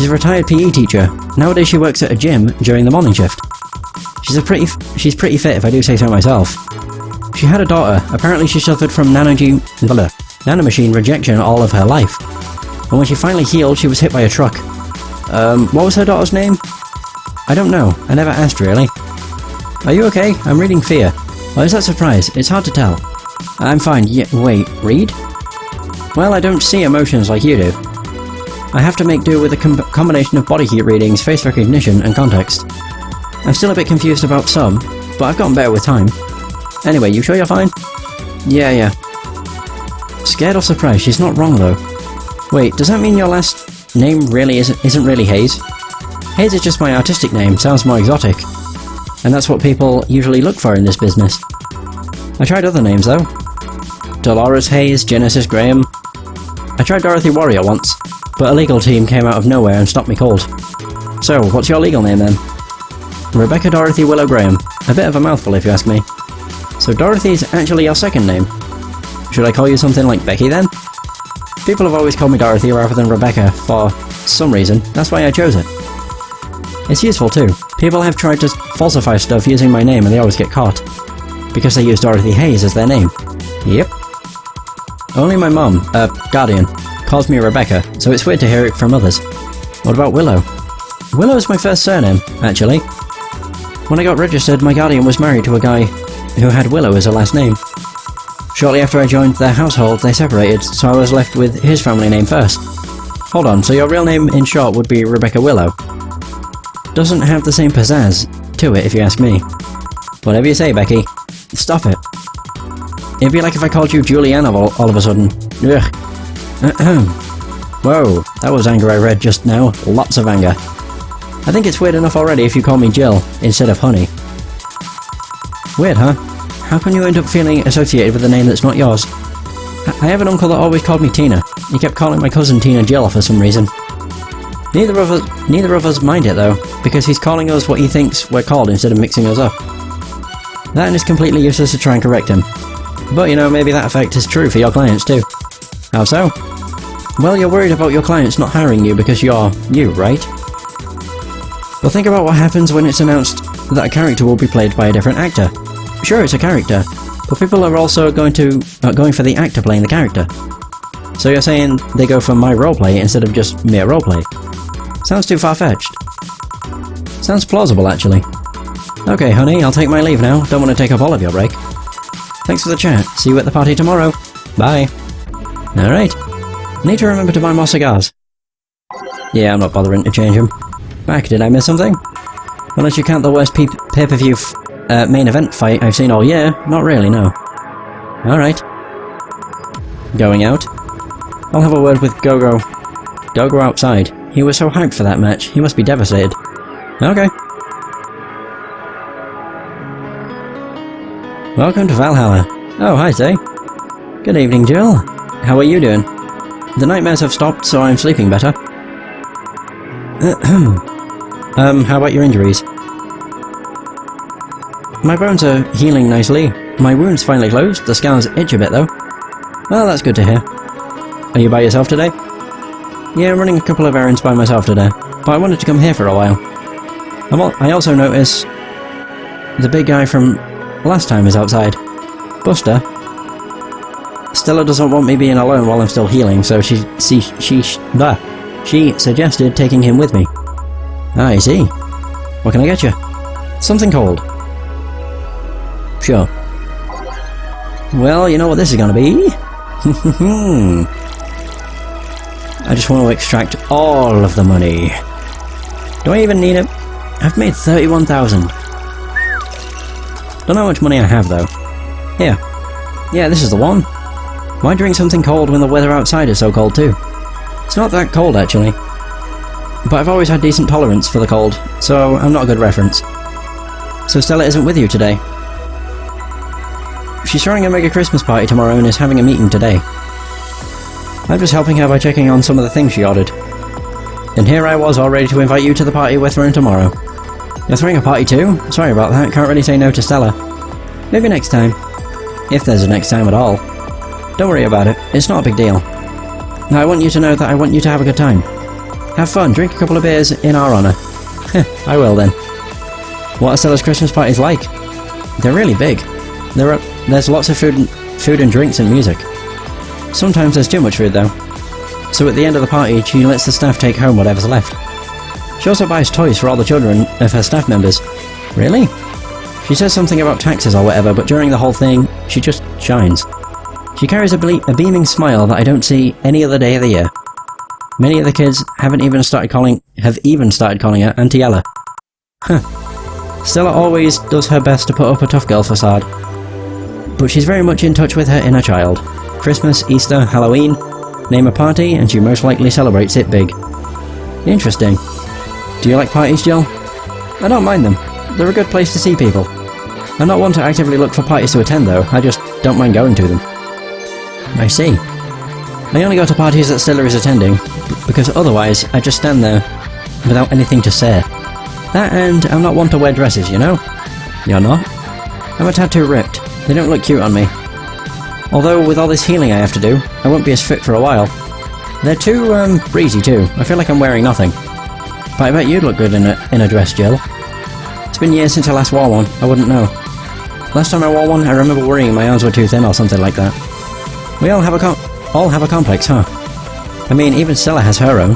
She's a retired PE teacher. Nowadays she works at a gym during the morning shift. She's pretty fit if I do say so myself. She had a daughter. Apparently she suffered from nanomachine rejection all of her life. And when she finally healed, she was hit by a truck. What was her daughter's name? I don't know. I never asked, really. Are you okay? I'm reading Fear. Why is that surprise? It's hard to tell. I'm fine. Yeah, wait, read? Well, I don't see emotions like you do. I have to make do with a combination of body heat readings, face recognition, and context. I'm still a bit confused about some, but I've gotten better with time. Anyway, you sure you're fine? Yeah. Scared or surprised? She's not wrong, though. Wait, does that mean your last name really isn't really Hayes? Hayes is just my artistic name, sounds more exotic. And that's what people usually look for in this business. I tried other names, though. Dolores Hayes, Genesis Graham. I tried Dorothy Warrior once, but a legal team came out of nowhere and stopped me cold. So, what's your legal name then? Rebecca Dorothy Willow Graham. A bit of a mouthful if you ask me. So Dorothy's actually your second name. Should I call you something like Becky then? People have always called me Dorothy rather than Rebecca for some reason, that's why I chose it. It's useful too. People have tried to falsify stuff using my name and they always get caught. Because they use Dorothy Hayes as their name. Yep. Only my mum, guardian, calls me Rebecca, so it's weird to hear it from others. What about Willow? Willow is my first surname, actually. When I got registered, my guardian was married to a guy who had Willow as a last name. Shortly after I joined their household, they separated, so I was left with his family name first. Hold on, so your real name in short would be Rebecca Willow? Doesn't have the same pizzazz to it, if you ask me. Whatever you say, Becky. Stop it. It'd be like if I called you Juliana all of a sudden. Ugh. Whoa, that was anger I read just now. Lots of anger. I think it's weird enough already if you call me Jill instead of Honey. Weird, huh? How can you end up feeling associated with a name that's not yours? I have an uncle that always called me Tina. He kept calling my cousin Tina Jill for some reason. Neither of us mind it though, because he's calling us what he thinks we're called instead of mixing us up. That and it's completely useless to try and correct him. But you know, maybe that effect is true for your clients too. How so? Well, you're worried about your clients not hiring you because you're you, right? Well, think about what happens when it's announced that a character will be played by a different actor. Sure, it's a character, but people are also going for the actor playing the character. So you're saying they go for my roleplay instead of just mere roleplay? Sounds too far-fetched. Sounds plausible, actually. Okay, honey, I'll take my leave now. Don't want to take up all of your break. Thanks for the chat. See you at the party tomorrow. Bye. Alright. Need to remember to buy more cigars. Yeah, I'm not bothering to change them. Back, did I miss something? Unless you count the worst pay-per-view main event fight I've seen all year. Not really, no. Alright. Going out. I'll have a word with Gogo. Gogo outside. He was so hyped for that match. He must be devastated. Okay. Welcome to Valhalla. Oh, hi, Zay. Good evening, Jill. How are you doing? The nightmares have stopped, so I'm sleeping better. How about your injuries? My bones are healing nicely. My wound's finally closed. The scars itch a bit, though. Well, that's good to hear. Are you by yourself today? Yeah, I'm running a couple of errands by myself today, but I wanted to come here for a while. I also noticed the big guy from last time is outside. Buster. Stella doesn't want me being alone while I'm still healing, so she suggested taking him with me. I see. What can I get you? Something cold. Sure. Well, you know what this is gonna be? I just want to extract all of the money. Do I even need it? I've made 31,000. Don't know how much money I have though. Here. Yeah, this is the one. Why drink something cold when the weather outside is so cold too? It's not that cold actually. But I've always had decent tolerance for the cold, so I'm not a good reference. So Stella isn't with you today? She's throwing a mega Christmas party tomorrow and is having a meeting today. I'm just helping her by checking on some of the things she ordered. And here I was all ready to invite you to the party we're throwing tomorrow. You're throwing a party too? Sorry about that, can't really say no to Stella. Maybe next time. If there's a next time at all. Don't worry about it, it's not a big deal. Now I want you to know that I want you to have a good time. Have fun, drink a couple of beers in our honour. I will then. What are Stella's Christmas parties like? They're really big. There's lots of food and drinks and music. Sometimes there's too much food though. So at the end of the party, she lets the staff take home whatever's left. She also buys toys for all the children of her staff members. Really? She says something about taxes or whatever, but during the whole thing, she just shines. She carries a beaming smile that I don't see any other day of the year. Many of the kids have even started calling her Auntie Ella. Huh. Stella always does her best to put up a tough girl facade. But she's very much in touch with her inner child. Christmas, Easter, Halloween, name a party and she most likely celebrates it big. Interesting. Do you like parties, Jill? I don't mind them. They're a good place to see people. I'm not one to actively look for parties to attend though, I just don't mind going to them. I see. I only go to parties that Stella is attending, because otherwise I just stand there without anything to say. That and I'm not one to wear dresses, you know? You're not? I'm a tad too ripped. They don't look cute on me. Although with all this healing I have to do, I won't be as fit for a while. They're too, breezy too. I feel like I'm wearing nothing. But I bet you'd look good in a dress, Jill. It's been years since I last wore one, I wouldn't know. Last time I wore one, I remember worrying my arms were too thin or something like that. We all have a complex, huh? I mean, even Stella has her own.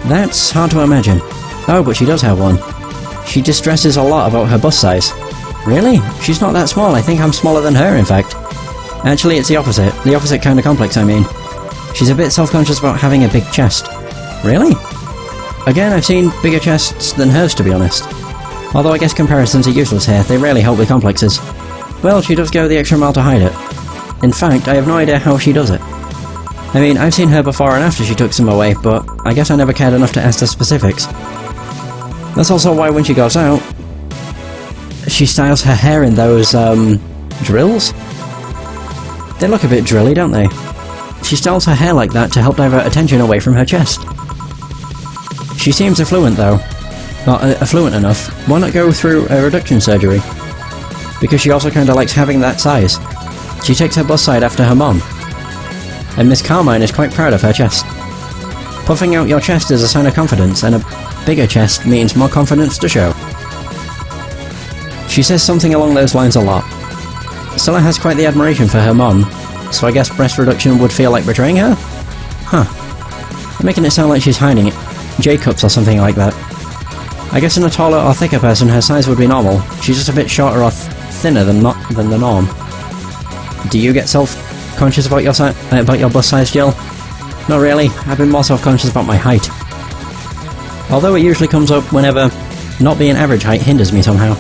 That's hard to imagine. Oh, but she does have one. She distresses a lot about her bust size. Really? She's not that small, I think I'm smaller than her, in fact. Actually, it's the opposite kind of complex, I mean. She's a bit self-conscious about having a big chest. Really? Again, I've seen bigger chests than hers, to be honest. Although I guess comparisons are useless here, they rarely help with complexes. Well, she does go the extra mile to hide it. In fact, I have no idea how she does it. I mean, I've seen her before and after she took some away, but I guess I never cared enough to ask the specifics. That's also why when she goes out, she styles her hair in those, drills? They look a bit drilly, don't they? She styles her hair like that to help divert attention away from her chest. She seems affluent though. Not affluent enough. Why not go through a reduction surgery? Because she also kinda likes having that size. She takes her bust side after her mom. And Miss Carmine is quite proud of her chest. Puffing out your chest is a sign of confidence, and a bigger chest means more confidence to show. She says something along those lines a lot. Stella has quite the admiration for her mom, so I guess breast reduction would feel like betraying her? Huh. I'm making it sound like she's hiding it. J-cups or something like that. I guess in a taller or thicker person her size would be normal. She's just a bit shorter or thinner than the norm. Do you get self-conscious about your bust size, Jill? Not really. I've been more self-conscious about my height. Although it usually comes up whenever not being average height hinders me somehow.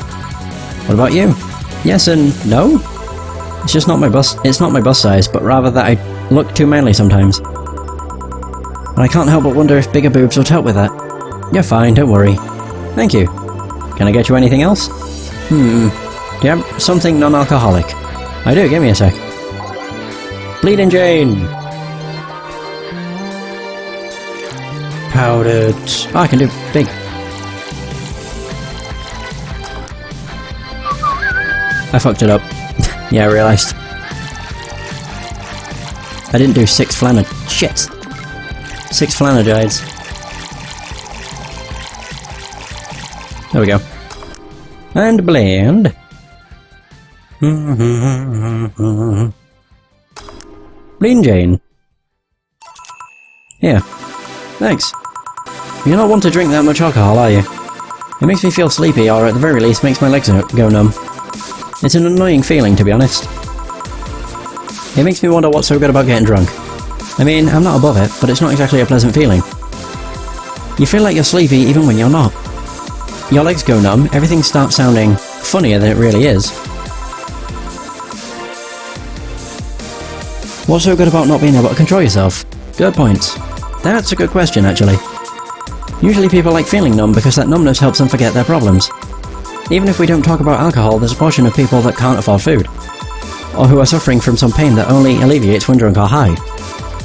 What about you? Yes and no? It's just not my bust size, but rather that I look too manly sometimes. And I can't help but wonder if bigger boobs would help with that. You're fine, don't worry. Thank you. Can I get you anything else? Do you have something non-alcoholic? I do, give me a sec. Bleeding Jane! Powdered... Oh, I can do big. I fucked it up. Yeah, I realised. I didn't do 6 Shit! 6 Flanagides. There we go. And blend. Bleeding Jane. Here. Thanks. You're not one to drink that much alcohol, are you? It makes me feel sleepy, or at the very least makes my legs go numb. It's an annoying feeling, to be honest. It makes me wonder what's so good about getting drunk. I mean, I'm not above it, but it's not exactly a pleasant feeling. You feel like you're sleepy even when you're not. Your legs go numb, everything starts sounding funnier than it really is. What's so good about not being able to control yourself? Good points. That's a good question, actually. Usually people like feeling numb because that numbness helps them forget their problems. Even if we don't talk about alcohol, there's a portion of people that can't afford food, or who are suffering from some pain that only alleviates when drunk or high.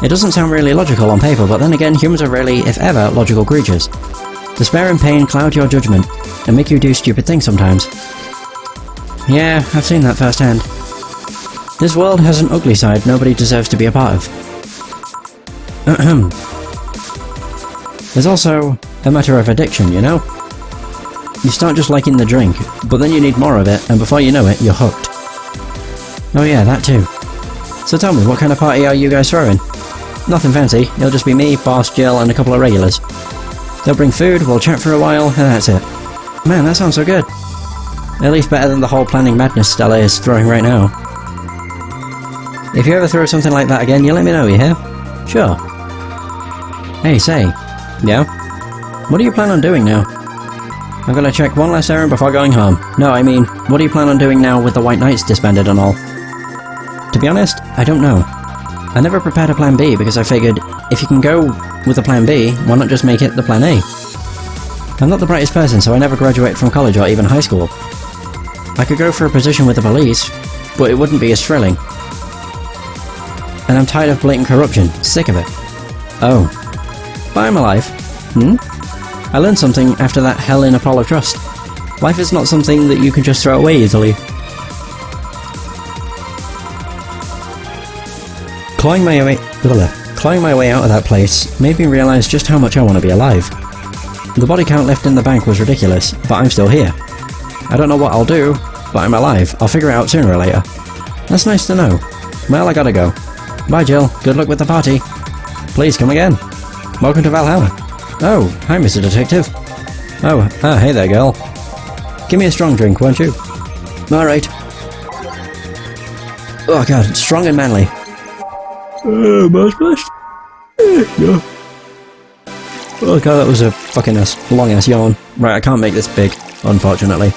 It doesn't sound really logical on paper, but then again, humans are rarely, if ever, logical creatures. Despair and pain cloud your judgment, and make you do stupid things sometimes. Yeah, I've seen that firsthand. This world has an ugly side nobody deserves to be a part of. There's also a matter of addiction, you know? You start just liking the drink, but then you need more of it, and before you know it, you're hooked. Oh yeah, that too. So tell me, what kind of party are you guys throwing? Nothing fancy, it'll just be me, Boss, Jill, and a couple of regulars. They'll bring food, we'll chat for a while, and that's it. Man, that sounds so good. At least better than the whole planning madness Stella is throwing right now. If you ever throw something like that again, you let me know, you hear? Sure. Hey, say. Yeah? What do you plan on doing now? I'm gonna check one last errand before going home. No, I mean, what do you plan on doing now with the White Knights disbanded and all? To be honest, I don't know. I never prepared a plan B because I figured, if you can go with a plan B, why not just make it the plan A? I'm not the brightest person, so I never graduated from college or even high school. I could go for a position with the police, but it wouldn't be as thrilling. And I'm tired of blatant corruption, sick of it. Oh. But I'm alive. I learned something after that hell in Apollo Trust. Life is not something that you can just throw away easily. Clawing my way out of that place made me realise just how much I want to be alive. The body count left in the bank was ridiculous, but I'm still here. I don't know what I'll do, but I'm alive. I'll figure it out sooner or later. That's nice to know. Well, I gotta go. Bye, Jill. Good luck with the party. Please come again. Welcome to Valhalla. Oh, hi, Mr. Detective. Oh, hey there, girl. Give me a strong drink, won't you? Alright. Oh god, strong and manly. Much. Yeah. Oh god, that was a fucking long ass yawn. Right, I can't make this big, unfortunately.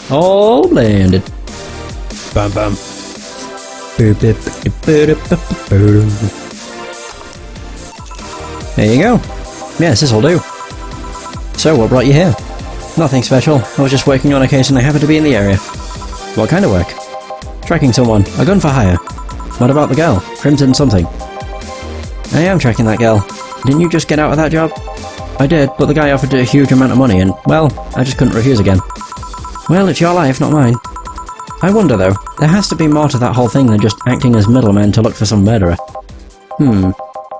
All blended. Bam bam. There you go. Yes, this'll do. So, what brought you here? Nothing special. I was just working on a case and I happened to be in the area. What kind of work? Tracking someone. A gun for hire. What about the girl? Crimson something. I am tracking that girl. Didn't you just get out of that job? I did, but the guy offered a huge amount of money and, well, I just couldn't refuse again. Well, it's your life, not mine. I wonder though, there has to be more to that whole thing than just acting as middleman to look for some murderer.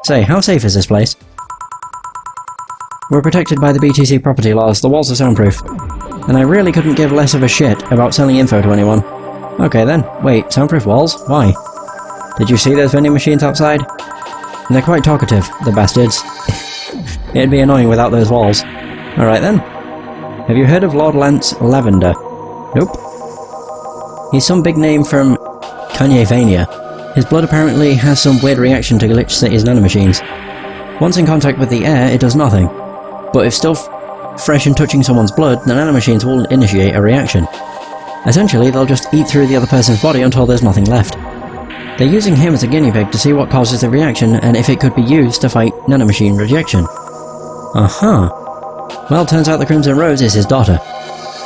Say, how safe is this place? We're protected by the BTC property laws, the walls are soundproof. And I really couldn't give less of a shit about selling info to anyone. Okay then, wait, soundproof walls? Why? Did you see those vending machines outside? They're quite talkative, the bastards. It'd be annoying without those walls. Alright then. Have you heard of Lord Lance Lavender? Nope. He's some big name from Kanyevania. His blood apparently has some weird reaction to Glitch City's nanomachines. Once in contact with the air, it does nothing. But if still fresh and touching someone's blood, the nanomachines will initiate a reaction. Essentially, they'll just eat through the other person's body until there's nothing left. They're using him as a guinea pig to see what causes the reaction and if it could be used to fight nanomachine rejection. Well, turns out the Crimson Rose is his daughter.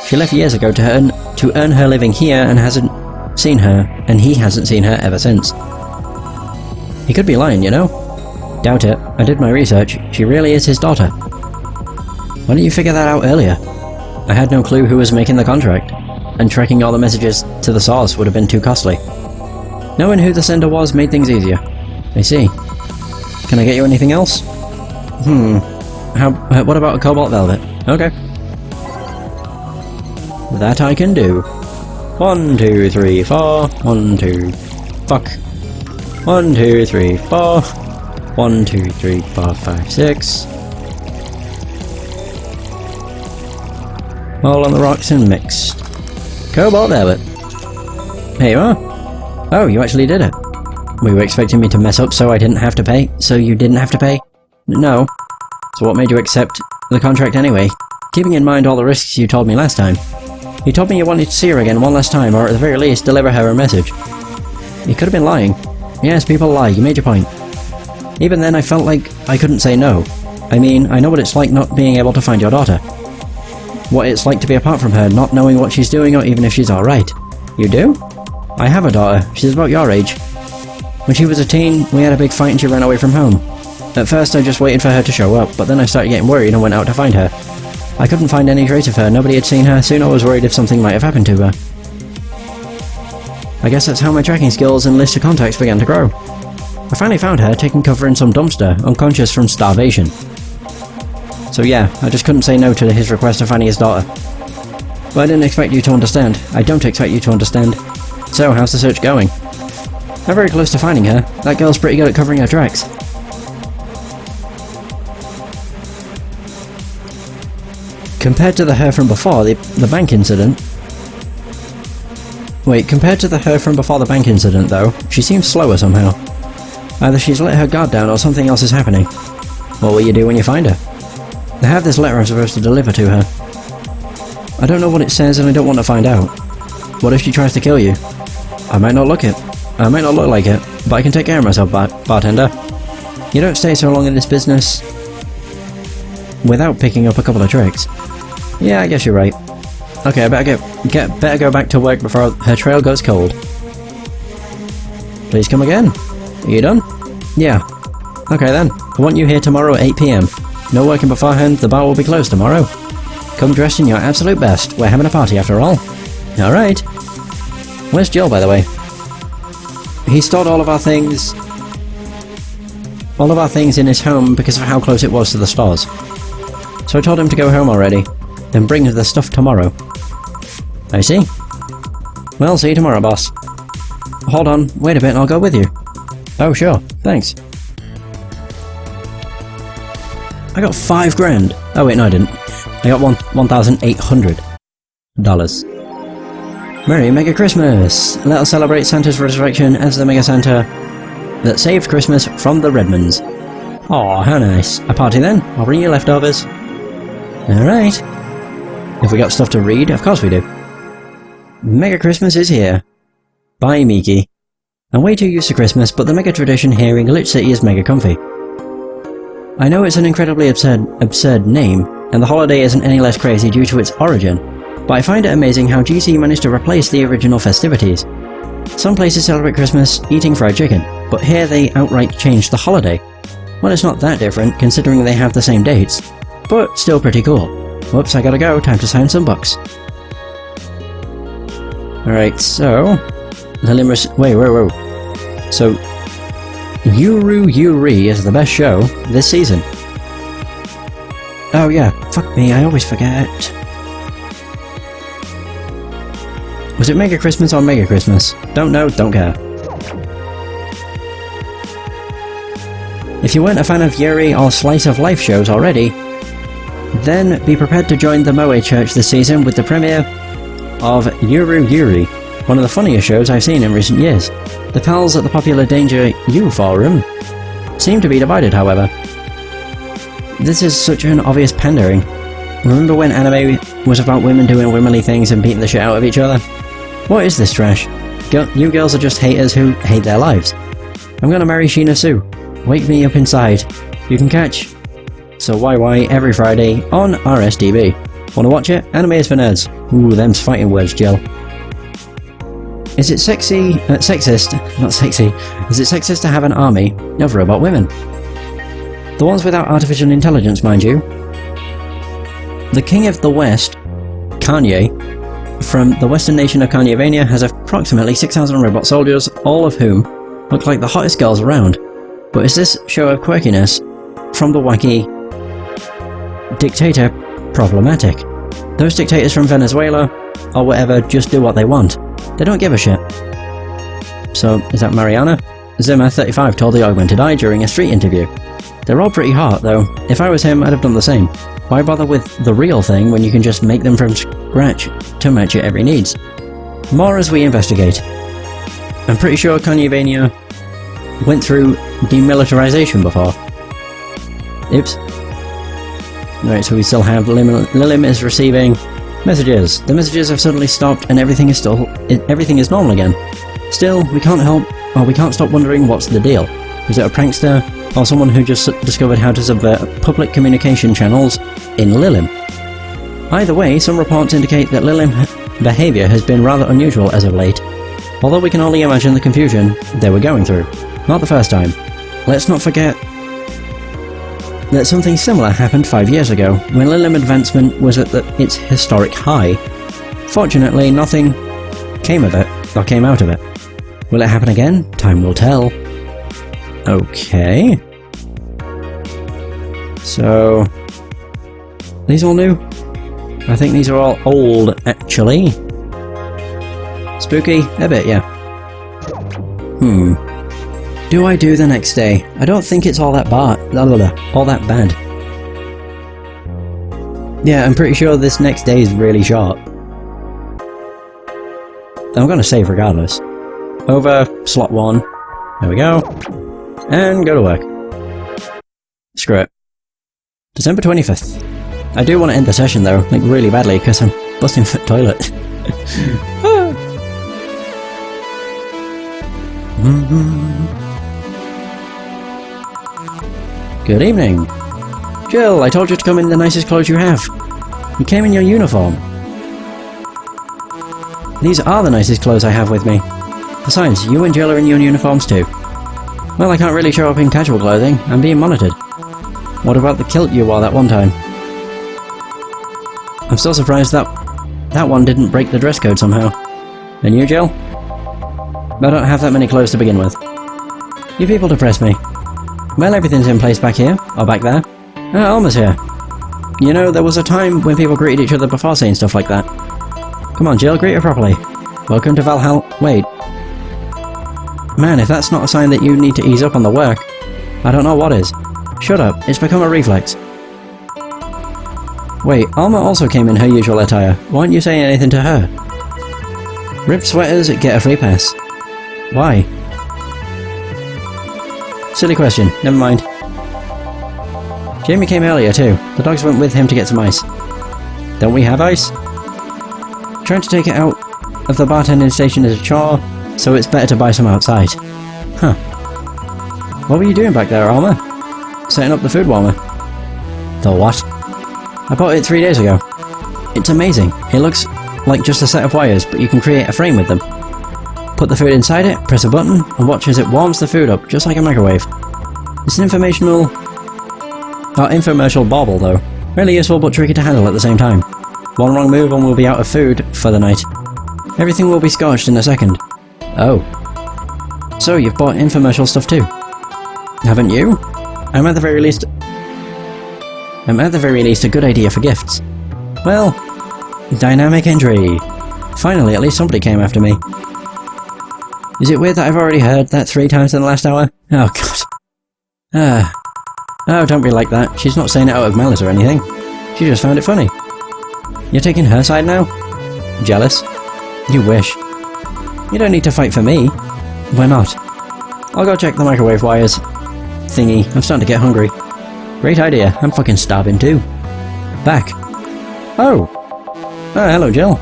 She left years ago to earn her living here and hasn't seen her, and he hasn't seen her ever since. He could be lying, you know? Doubt it. I did my research. She really is his daughter. Why didn't you figure that out earlier? I had no clue who was making the contract, and tracking all the messages to the source would have been too costly. Knowing who the sender was made things easier. I see. Can I get you anything else? What about a cobalt velvet? Okay. That I can do. 1, 2, 3, 4. 1, 2. Fuck. 1, 2, 3, 4. 1, 2, 3, 4, 5, 6. All on the rocks and mixed. Cobalt velvet. Here you are. Oh, you actually did it. Were you expecting me to mess up so I didn't have to pay? So you didn't have to pay? No. So what made you accept the contract anyway? Keeping in mind all the risks you told me last time. You told me you wanted to see her again one last time, or at the very least, deliver her a message. You could have been lying. Yes, people lie, you made your point. Even then, I felt like I couldn't say no. I mean, I know what it's like not being able to find your daughter. What it's like to be apart from her, not knowing what she's doing or even if she's alright. You do? I have a daughter. She's about your age. When she was a teen, we had a big fight and she ran away from home. At first I just waited for her to show up, but then I started getting worried and went out to find her. I couldn't find any trace of her, nobody had seen her, soon I was worried if something might have happened to her. I guess that's how my tracking skills and list of contacts began to grow. I finally found her taking cover in some dumpster, unconscious from starvation. So yeah, I just couldn't say no to his request of finding his daughter. But I didn't expect you to understand. I don't expect you to understand. So, how's the search going? I'm very close to finding her. That girl's pretty good at covering her tracks. Compared to the her from before the bank incident... Wait, compared to the her from before the bank incident though, she seems slower somehow. Either she's let her guard down or something else is happening. What will you do when you find her? I have this letter I'm supposed to deliver to her. I don't know what it says and I don't want to find out. What if she tries to kill you? I might not look like it, but I can take care of myself, bartender. You don't stay so long in this business without picking up a couple of tricks. Yeah, I guess you're right. Okay, I better go back to work before her trail goes cold. Please come again. Are you done? Yeah. Okay then. I want you here tomorrow at 8 PM. No working beforehand, the bar will be closed tomorrow. Come dressed in your absolute best. We're having a party after all. Alright. Where's Jill, by the way? He stored all of our things in his home because of how close it was to the stores. So I told him to go home already, then bring the stuff tomorrow. I see. Well, see you tomorrow, boss. Hold on, wait a bit and I'll go with you. Oh, sure, thanks. I got $5,000. Oh wait, no I didn't. I got $1,800. Merry Mega Christmas! Let us celebrate Santa's resurrection as the Mega Santa that saved Christmas from the Redmonds. Aw, how nice. A party then? I'll bring you leftovers. Alright. If we got stuff to read, of course we do. Mega Christmas is here. Bye, Miki. I'm way too used to Christmas, but the mega tradition here in Glitch City is mega comfy. I know it's an incredibly absurd name, and the holiday isn't any less crazy due to its origin, but I find it amazing how GC managed to replace the original festivities. Some places celebrate Christmas eating fried chicken, but here they outright changed the holiday. Well, it's not that different, considering they have the same dates, but still pretty cool. Whoops, I gotta go, time to sign some books. Alright, so... wait. So... Yuri is the best show this season. Oh yeah, fuck me, I always forget. Was it Mega Christmas or Mega Christmas? Don't know, don't care. If you weren't a fan of Yuri or Slice of Life shows already, then be prepared to join the Moe Church this season with the premiere of Yuri, one of the funniest shows I've seen in recent years. The pals at the popular Danger U forum seem to be divided, however. This is such an obvious pandering. Remember when anime was about women doing womanly things and beating the shit out of each other? What is this trash? You girls are just haters who hate their lives. I'm gonna marry Sheena Sue. Wake me up inside. You can catch So YY every Friday on RSDB. Wanna watch it? Anime is for nerds. Ooh, them's fighting words, Jill. Is it sexist? Not sexy. Is it sexist to have an army of robot women? The ones without artificial intelligence, mind you. The King of the West, Kanye, from the western nation of Kanyavania, has approximately 6,000 robot soldiers, all of whom look like the hottest girls around. But is this show of quirkiness from the wacky dictator problematic? Those dictators from Venezuela, or whatever, just do what they want. They don't give a shit. So, is that Mariana? Zimmer, 35, told the Augmented Eye during a street interview. They're all pretty hot, though. If I was him, I'd have done the same. Why bother with the real thing when you can just make them from scratch to match your every needs? More as we investigate. I'm pretty sure Kanyavania went through demilitarization before. Oops. Right, so we still have Lilim is receiving messages. The messages have suddenly stopped and everything is normal again. Still, we can't stop wondering what's the deal. Is it a prankster, or someone who just discovered how to subvert public communication channels in Lilim? Either way, some reports indicate that Lilim behaviour has been rather unusual as of late, although we can only imagine the confusion they were going through. Not the first time. Let's not forget that something similar happened 5 years ago, when Lilim advancement was at its historic high. Fortunately, nothing came out of it. Will it happen again? Time will tell. Okay. So... these all new? I think these are all old, actually. Spooky? A bit, yeah. Do I do the next day? I don't think it's all that bad. Yeah, I'm pretty sure this next day is really short. I'm gonna save regardless. Over, slot 1. There we go. And go to work. Screw it. December 25th. I do want to end the session though, like really badly, because I'm busting for the toilet. Good evening. Jill, I told you to come in the nicest clothes you have. You came in your uniform. These are the nicest clothes I have with me. Besides, you and Jill are in your uniforms too. Well, I can't really show up in casual clothing. I'm being monitored. What about the kilt you wore that one time? I'm still surprised that one didn't break the dress code somehow. And you, Jill? I don't have that many clothes to begin with. You people depress me. Well, everything's in place back here, or back there. Alma's here. You know, there was a time when people greeted each other before saying stuff like that. Come on, Jill, greet her properly. Welcome to Valhalla. Wait. Man, if that's not a sign that you need to ease up on the work, I don't know what is. Shut up, it's become a reflex. Wait, Alma also came in her usual attire. Why aren't you saying anything to her? Ripped sweaters get a free pass. Why? Silly question, never mind. Jamie came earlier too. The dogs went with him to get some ice. Don't we have ice? Trying to take it out of the bartending station is a chore, so it's better to buy some outside. Huh. What were you doing back there, Alma? Setting up the food warmer. The what? I bought it 3 days ago. It's amazing. It looks like just a set of wires, but you can create a frame with them. Put the food inside it, press a button, and watch as it warms the food up, just like a microwave. It's an infomercial bauble though. Really useful but tricky to handle at the same time. One wrong move and we'll be out of food for the night. Everything will be scorched in a second. Oh. So you've bought infomercial stuff too? Haven't you? I'm at the very least a good idea for gifts. Well, dynamic entry. Finally, at least somebody came after me. Is it weird that I've already heard that 3 times in the last hour? Oh god. Oh, don't be like that. She's not saying it out of malice or anything. She just found it funny. You're taking her side now? Jealous? You wish. You don't need to fight for me. Why not? I'll go check the microwave wires. Thingy, I'm starting to get hungry. Great idea, I'm fucking starving too. Back. Oh! Oh, hello Jill.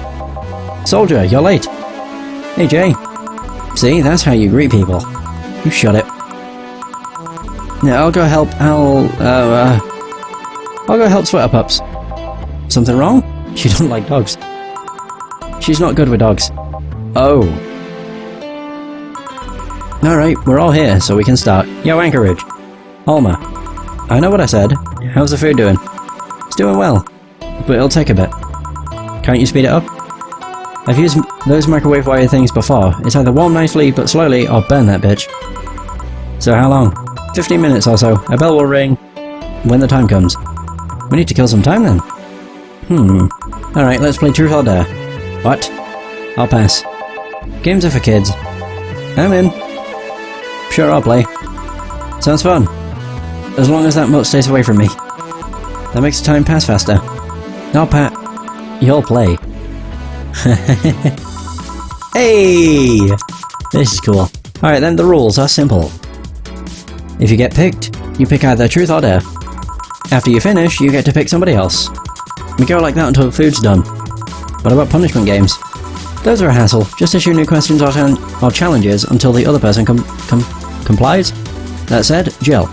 Soldier, you're late. Hey Jay. See, that's how you greet people. You shut it. Yeah, I'll go help, I'll go help Sweater Pups. Something wrong? She doesn't like dogs. She's not good with dogs. Oh. Alright, we're all here, so we can start. Yo, Anchorage. Alma. I know what I said. How's the food doing? It's doing well, but it'll take a bit. Can't you speed it up? I've used those microwave wire things before. It's either warm nicely but slowly, or burn that bitch. So how long? 15 minutes or so. A bell will ring when the time comes. We need to kill some time then. Alright, let's play Truth or Dare. What? I'll pass. Games are for kids. I'm in. Sure, I'll play. Sounds fun. As long as that moat stays away from me. That makes the time pass faster. I'll you'll play. Hey! This is cool. Alright then, the rules are simple. If you get picked, you pick either Truth or Dare. After you finish, you get to pick somebody else. We go like that until the food's done. What about punishment games? Those are a hassle. Just issue new questions or challenges until the other person complies. That said, Jill.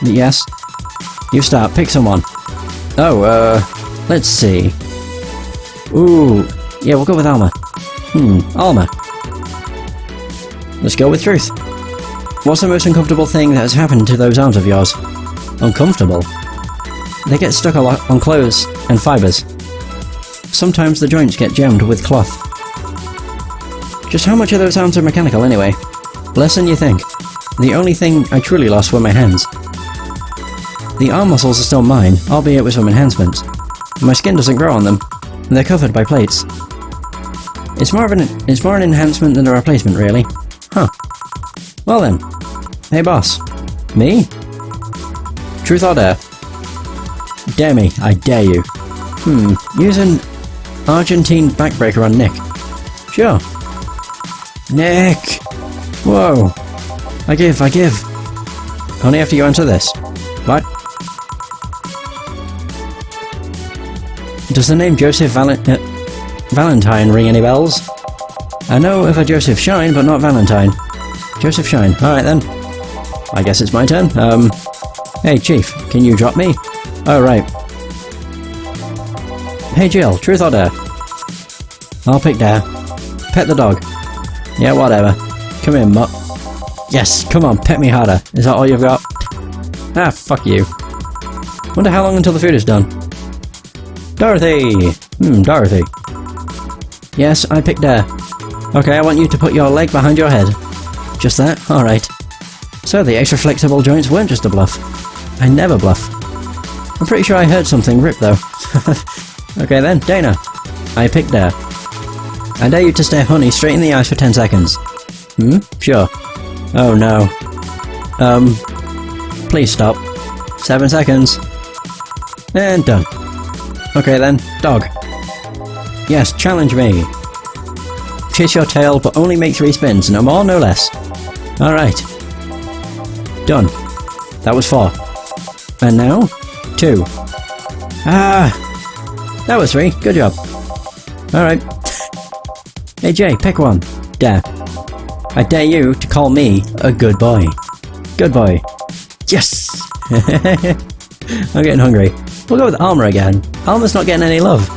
Yes? You start, pick someone. Oh, let's see. Ooh, yeah, we'll go with Alma. Alma. Let's go with Truth. What's the most uncomfortable thing that has happened to those arms of yours? Uncomfortable? They get stuck a lot on clothes and fibres. Sometimes the joints get jammed with cloth. Just how much of those arms are mechanical anyway? Less than you think. The only thing I truly lost were my hands. The arm muscles are still mine, albeit with some enhancements. My skin doesn't grow on them, and they're covered by plates. It's more an enhancement than a replacement, really. Huh. Well then. Hey boss. Me? Truth or dare? Dare me, I dare you. Use an Argentine backbreaker on Nick. Sure. Nick! Whoa. I give. Only after you answer this. What? Does the name Joseph Valentine ring any bells? I know of a Joseph Shine, but not Valentine. Joseph Shine. Alright then. I guess it's my turn. Hey Chief, can you drop me? Oh right. Hey Jill, truth or dare? I'll pick dare. Pet the dog. Yeah, whatever. Come here, mutt. Yes, come on, pet me harder. Is that all you've got? Ah, fuck you. Wonder how long until the food is done. Dorothy! Dorothy. Yes, I picked dare. Okay, I want you to put your leg behind your head. Just that? Alright. So the extra flexible joints weren't just a bluff. I never bluff. I'm pretty sure I heard something rip though. Okay then, Dana. I picked dare. I dare you to stare Honey straight in the eyes for 10 seconds. Sure. Oh no. Please stop. 7 seconds. And done. Okay then, dog. Yes, challenge me. Chase your tail, but only make 3 spins, no more, no less. Alright. Done. That was 4. And now? 2. Ah! That was 3, good job. Alright. Hey Jay, pick one. Dare. I dare you to call me a good boy. Good boy. Yes! I'm getting hungry. We'll go with Alma again. Alma's not getting any love.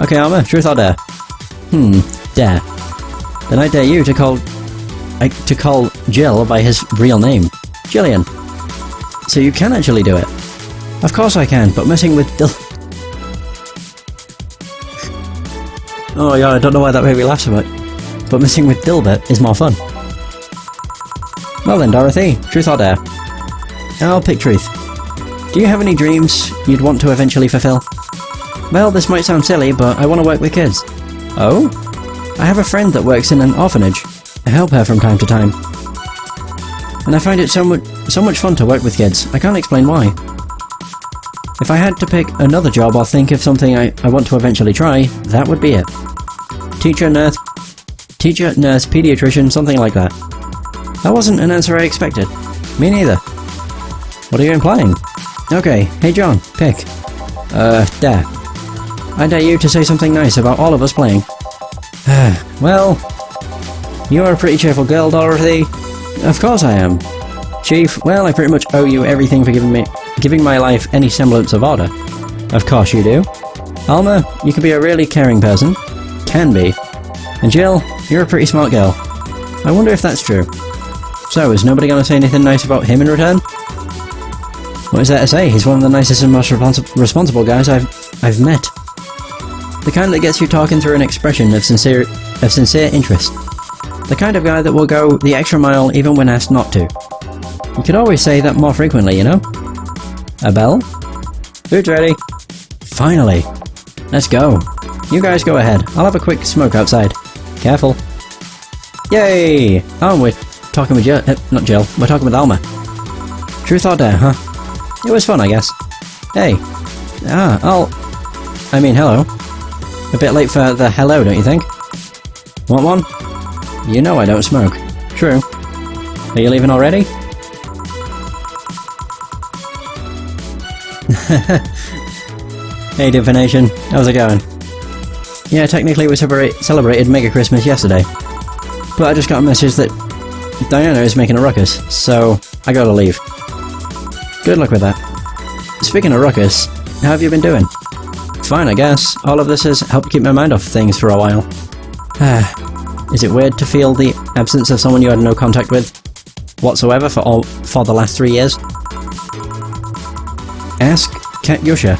Okay, Alma, truth or dare? Dare. Then I dare you to call Jill by his real name. Jillian. So you can actually do it. Of course I can, but messing with Oh my god, I don't know why that made me laugh so much. But messing with Dilbert is more fun. Well then, Dorothy, truth or dare? I'll pick truth. Do you have any dreams you'd want to eventually fulfill? Well, this might sound silly, but I want to work with kids. Oh? I have a friend that works in an orphanage. I help her from time to time. And I find it so much fun to work with kids. I can't explain why. If I had to pick another job or think of something I want to eventually try, that would be it. Teacher, nurse, pediatrician, something like that. That wasn't an answer I expected. Me neither. What are you implying? Okay, hey John, pick. Dare. I dare you to say something nice about all of us playing. Well, you are a pretty cheerful girl, Dorothy. Of course I am. Chief, well, I pretty much owe you everything for giving my life any semblance of order. Of course you do. Alma, you can be a really caring person. Can be. And Jill, you're a pretty smart girl. I wonder if that's true. So, is nobody gonna say anything nice about him in return? What is there to say? He's one of the nicest and most responsible guys I've met. The kind that gets you talking through an expression of sincere interest. The kind of guy that will go the extra mile even when asked not to. You could always say that more frequently, you know? A bell? Food's ready. Finally. Let's go. You guys go ahead. I'll have a quick smoke outside. Careful. Yay! Oh, we're talking with Jill. Not Jill. We're talking with Alma. Truth or dare, huh? It was fun, I guess. Hey. I mean, hello. A bit late for the hello, don't you think? Want one? You know I don't smoke. True. Are you leaving already? Hey Divination, how's it going? Yeah, technically we celebrated Mega Christmas yesterday. But I just got a message that Diana is making a ruckus, so I gotta leave. Good luck with that. Speaking of ruckus, how have you been doing? Fine, I guess. All of this has helped keep my mind off things for a while. Is it weird to feel the absence of someone you had no contact with whatsoever for the last 3 years? Ask Katyusha,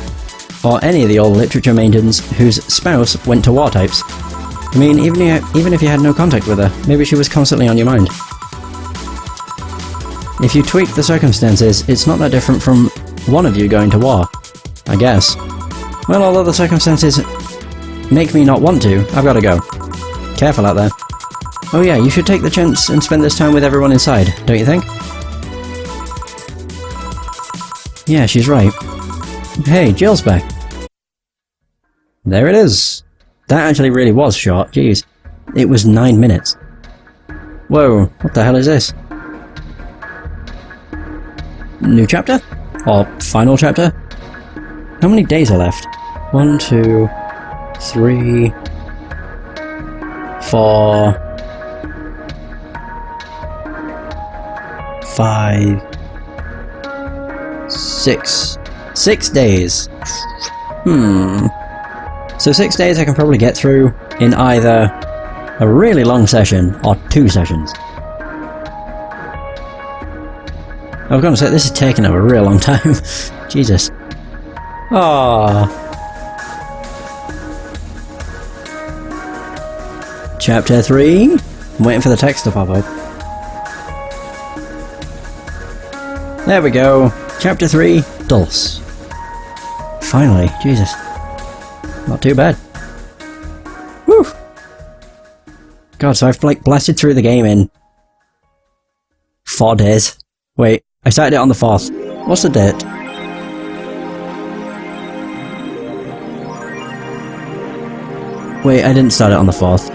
or any of the old literature maidens whose spouse went to war types. I mean, even if you had no contact with her, maybe she was constantly on your mind. If you tweak the circumstances, it's not that different from one of you going to war. I guess. Well, although the circumstances make me not want to, I've gotta go. Careful out there. Oh yeah, you should take the chance and spend this time with everyone inside, don't you think? Yeah, she's right. Hey, Jill's back. There it is. That actually really was short, jeez. It was 9 minutes. Whoa, what the hell is this? New chapter? Or final chapter? How many days are left? 1, 2, 3, 4, 5, 6. 6 days. So 6 days I can probably get through in either a really long session or 2 sessions. I was going to say, this is taking a real long time. Jesus. Aww. Chapter 3. I'm waiting for the text to pop up. There we go. Chapter 3. Dulce. Finally. Jesus. Not too bad. Woo! God, so I've like blasted through the game in 4 days. Wait, I started it on the 4th. What's the date? Wait, I didn't start it on the 4th.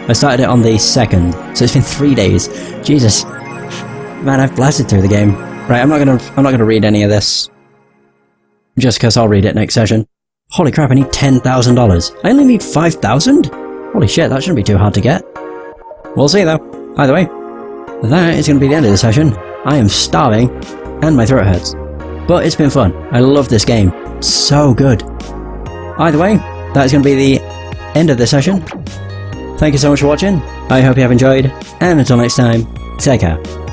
I started it on the 2nd, so it's been 3 days. Jesus. Man, I've blasted through the game. Right, I'm not gonna read any of this. Just because I'll read it next session. Holy crap, I need $10,000. I only need 5,000? Holy shit, that shouldn't be too hard to get. We'll see though. Either way, that is going to be the end of the session. I am starving, and my throat hurts. But it's been fun. I love this game. It's so good. Either way, that is going to be the end of the session. Thank you so much for watching. I hope you have enjoyed, and until next time, take care.